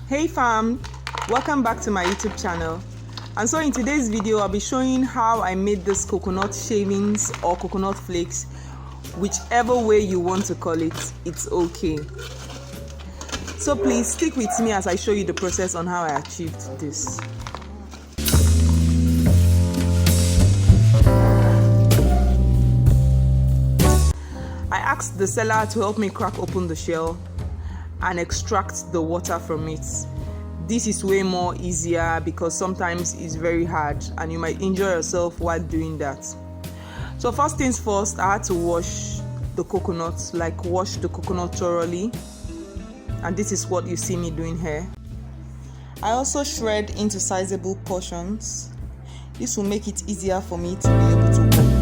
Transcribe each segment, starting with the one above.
Hey fam, welcome back to my YouTube channel. And so in today's video I'll be showing how I made this coconut shavings or coconut flakes. Whichever way you want to call it, it's okay. So please stick with me as I show you the process on how I achieved this. I asked the seller to help me crack open the shell and extract the water from it. This is way more easier because sometimes it's very hard and you might injure yourself while doing that. So first things first, I had to wash the coconut, wash the coconut thoroughly, and this is what you see me doing here. I also shred into sizable portions. This will make it easier for me to be able to work.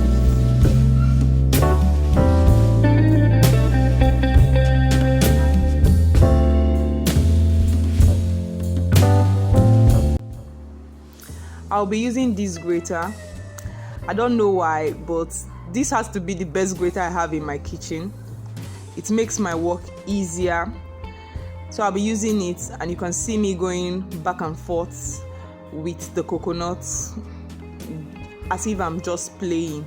I'll be using this grater. I don't know why, but this has to be the best grater I have in my kitchen. It makes my work easier. So I'll be using it, and you can see me going back and forth with the coconuts as if I'm just playing.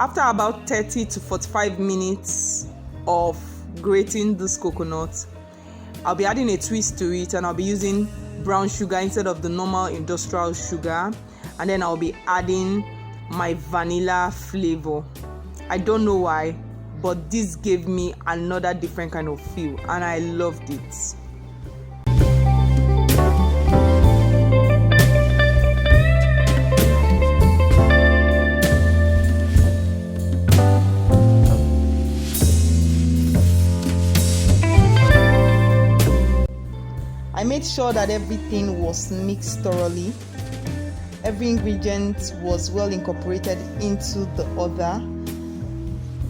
After about 30 to 45 minutes of grating this coconut, I'll be adding a twist to it, and I'll be using brown sugar instead of the normal industrial sugar, and then I'll be adding my vanilla flavor. I don't know why, but this gave me another different kind of feel and I loved it. I made sure that everything was mixed thoroughly. Every ingredient was well incorporated into the other.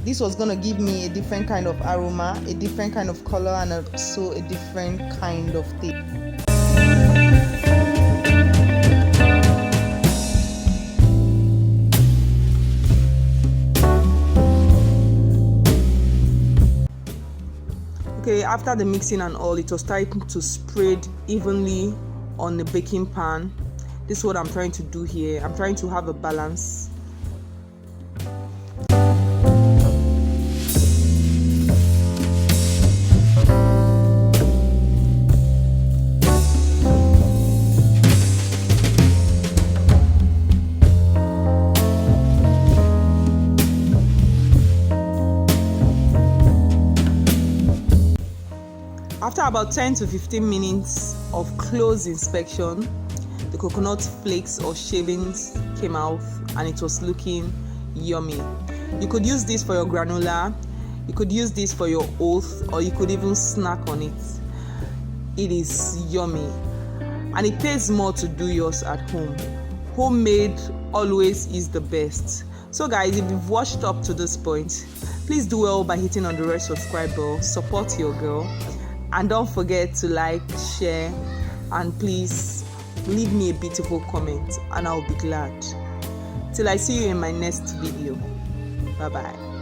This was going to give me a different kind of aroma, a different kind of color, and also a different kind of taste. Okay, after the mixing and all, it was starting to spread evenly on the baking pan. This is what I'm trying to do here. I'm trying to have a balance. After about 10 to 15 minutes of close inspection, the coconut flakes or shavings came out and it was looking yummy. You could use this for your granola, you could use this for your oats, or you could even snack on it. It is yummy and it pays more to do yours at home. Homemade always is the best. So guys, if you've watched up to this point, please do well by hitting on the red subscribe bell, support your girl. And don't forget to like, share, and please leave me a beautiful comment and I'll be glad. Till I see you in my next video. Bye bye.